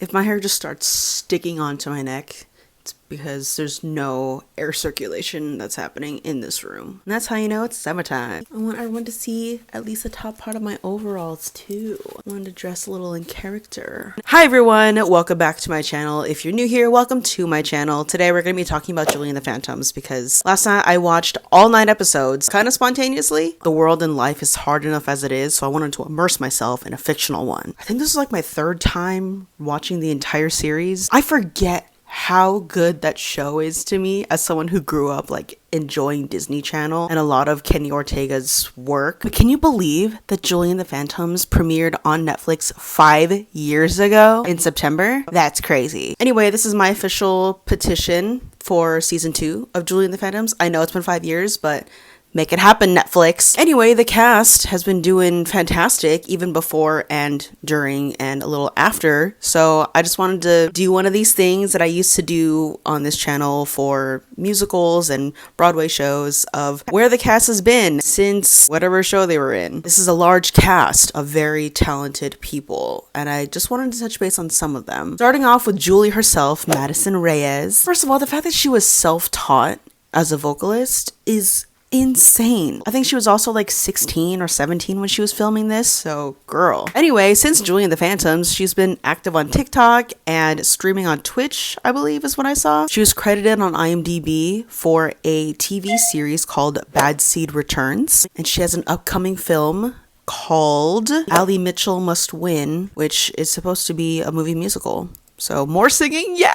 If my hair just starts sticking onto my neck, it's because there's no air circulation that's happening in this room. And that's how you know it's summertime. I want everyone to see at least the top part of my overalls too. I wanted to dress a little in character. Hi everyone, welcome back to my channel. If you're new here, welcome to my channel. Today we're going to be talking about Julie and the Phantoms because last night I watched all 9 episodes kind of spontaneously. The world in life is hard enough as it is, so I wanted to immerse myself in a fictional one. I think this is like my 3rd time watching the entire series. I forget how good that show is to me as someone who grew up like enjoying Disney Channel and a lot of Kenny Ortega's work. But can you believe that Julie and the Phantoms premiered on Netflix 5 years ago in September? That's crazy. Anyway, this is my official petition for season 2 of Julie and the Phantoms. I know it's been 5 years, but make it happen, Netflix. Anyway, the cast has been doing fantastic even before and during and a little after. So I just wanted to do one of these things that I used to do on this channel for musicals and Broadway shows of where the cast has been since whatever show they were in. This is a large cast of very talented people, and I just wanted to touch base on some of them. Starting off with Julie herself, Madison Reyes. First of all, the fact that she was self-taught as a vocalist is insane. I think she was also like 16 or 17 when she was filming this, so girl. Anyway, since Julie and the Phantoms, she's been active on TikTok and streaming on Twitch, I believe is what I saw. She was credited on IMDb for a TV series called Bad Seed Returns, and she has an upcoming film called Ally Mitchell Must Win, which is supposed to be a movie musical. So more singing, yeah!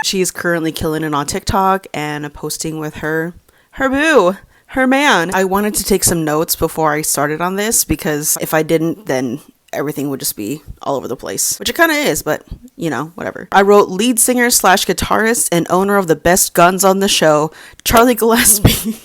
She is currently killing it on TikTok and posting with her boo. Her man. I wanted to take some notes before I started on this because if I didn't, then everything would just be all over the place, which it kind of is, but you know, whatever. I wrote lead singer / guitarist and owner of the best guns on the show, Charlie Gillespie.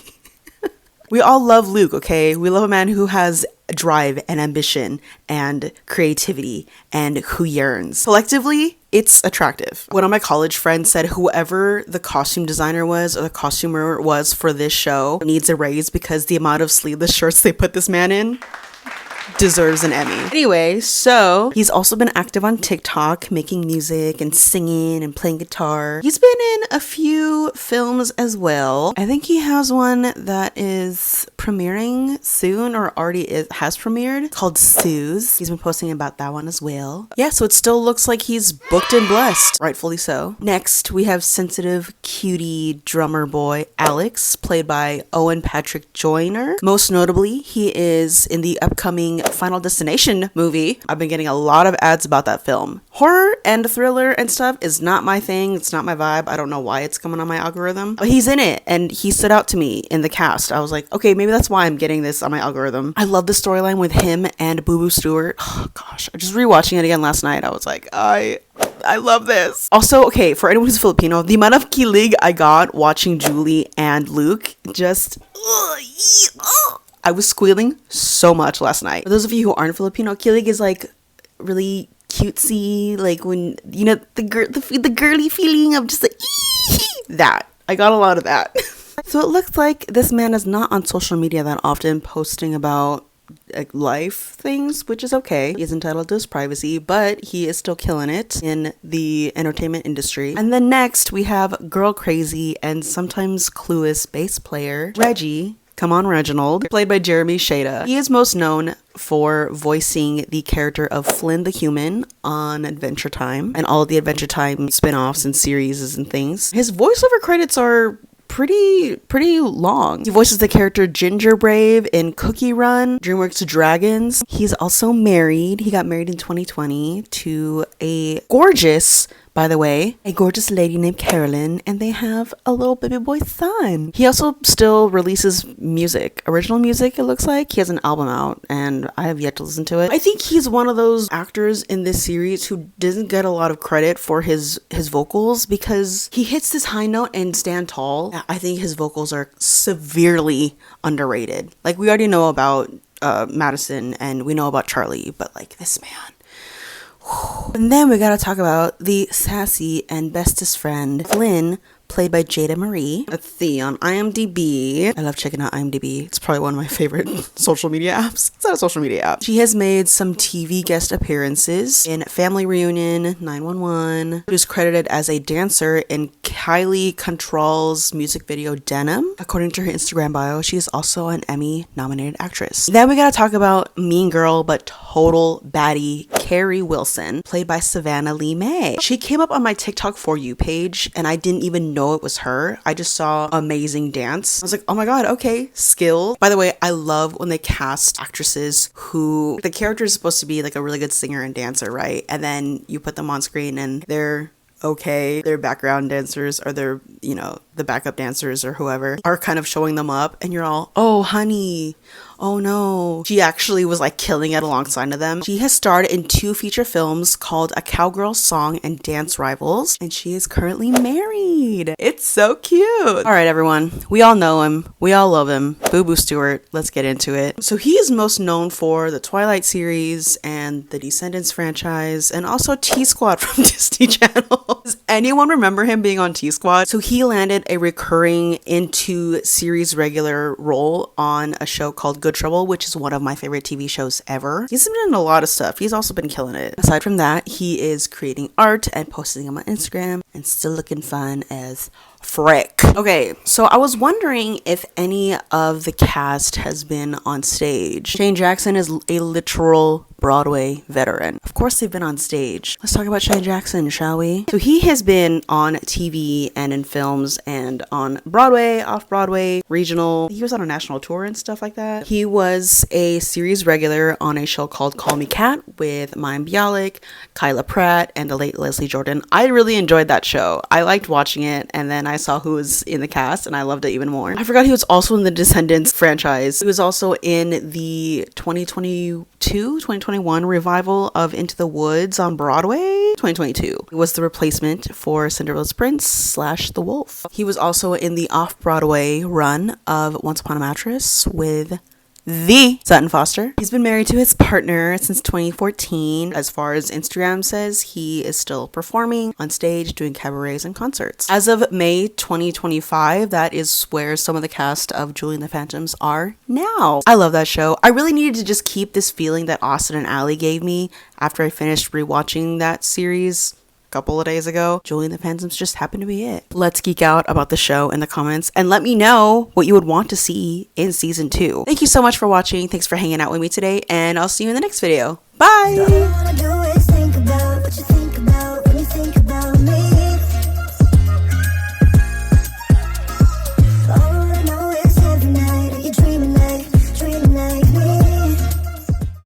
We all love Luke, okay? We love a man who has drive and ambition and creativity and who yearns. Collectively, it's attractive. One of my college friends said whoever the costume designer was or the costumer was for this show needs a raise because the amount of sleeveless shirts they put this man in deserves an Emmy. Anyway, so he's also been active on TikTok, making music and singing and playing guitar. He's been in a few films as well. I think he has one that is premiering soon or has premiered called Suze. He's been posting about that one as well. Yeah, so it still looks like he's booked and blessed, rightfully so. Next, we have sensitive cutie drummer boy Alex, played by Owen Patrick Joyner. Most notably, he is in the upcoming Final Destination movie. I've been getting a lot of ads about that film. Horror and thriller and stuff is not my thing. It's not my vibe. I don't know why it's coming on my algorithm, but he's in it and he stood out to me in the cast. I was like, okay, maybe that's why I'm getting this on my algorithm. I love the storyline with him and Boo Boo Stewart. Oh gosh, just rewatching it again last night. I was like, I love this. Also, okay, for anyone who's Filipino, the amount of kilig I got watching Julie and Luke just I was squealing so much last night. For those of you who aren't Filipino, kilig is like really cutesy, like when, you know, the girly feeling of just like, that. I got a lot of that. So it looks like this man is not on social media that often posting about like life things, which is okay. He is entitled to his privacy, but he is still killing it in the entertainment industry. And then next we have girl crazy and sometimes clueless bass player Reggie. Come on, Reginald, played by Jeremy Shada. He is most known for voicing the character of Flynn the Human on Adventure Time and all of the Adventure Time spin-offs and series and things. His voiceover credits are pretty long. He voices the character Ginger Brave in Cookie Run, DreamWorks Dragons. He's also married. He got married in 2020 to a gorgeous lady named Carolyn, and they have a little baby boy son. He also still releases music, original music, it looks like. He has an album out, and I have yet to listen to it. I think he's one of those actors in this series who doesn't get a lot of credit for his vocals because he hits this high note and stand tall. I think his vocals are severely underrated. Like, we already know about Madison, and we know about Charlie, but like this man. And then we gotta talk about the sassy and bestest friend, Flynn, played by Jada Marie. Let's see, on IMDb, I love checking out IMDb. It's probably one of my favorite social media apps. It's not a social media app. She has made some TV guest appearances in Family Reunion, 911. She was credited as a dancer in Kylie Control's music video Denim. According to her Instagram bio, she is also an Emmy-nominated actress. Then we gotta talk about mean girl, but total baddie, Carrie Wilson, played by Savannah Lee May. She came up on my TikTok For You page, and I didn't even know it was her. I just saw amazing dance. I was like, oh my god, okay, skill. By the way, I love when they cast actresses who, the character is supposed to be like a really good singer and dancer, right? And then you put them on screen and they're okay, their background dancers or their, you know, the backup dancers or whoever are kind of showing them up, and you're all, oh honey, oh no. She actually was like killing it alongside of them. She has starred in 2 feature films called A Cowgirl Song and Dance Rivals, and she is currently married. It's so cute. All right, everyone, we all know him, we all love him, Boo Boo Stewart. Let's get into it. So he is most known for the Twilight series and the Descendants franchise, and also T-Squad from Disney Channel. Does anyone remember him being on T-Squad? So he landed a recurring into series regular role on a show called Good Trouble, which is one of my favorite TV shows ever. He's been in a lot of stuff. He's also been killing it. Aside from that, he is creating art and posting them on Instagram and still looking fun as frick. Okay, so I was wondering if any of the cast has been on stage. Shane Jackson is a literal Broadway veteran. Of course they've been on stage. Let's talk about Shane Jackson, shall we? So he has been on TV and in films and on Broadway, off-Broadway, regional. He was on a national tour and stuff like that. He was a series regular on a show called Call Me Kat with Mayim Bialik, Kyla Pratt, and the late Leslie Jordan. I really enjoyed that show. I liked watching it, and then I saw who was in the cast and I loved it even more. I forgot he was also in the Descendants franchise. He was also in the 2021 revival of Into the Woods on Broadway. 2022. He was the replacement for Cinderella's Prince / The Wolf. He was also in the off-Broadway run of Once Upon a Mattress with the Sutton Foster. He's been married to his partner since 2014. As far as Instagram says, he is still performing on stage, doing cabarets and concerts. As of May 2025, that is where some of the cast of Julie and the Phantoms are now. I love that show. I really needed to just keep this feeling that Austin and Ally gave me after I finished rewatching that series couple of days ago. Julie and the Phantoms just happened to be it. Let's geek out about the show in the comments and let me know what you would want to see in season 2. Thank you so much for watching. Thanks for hanging out with me today, and I'll see you in the next video. Bye!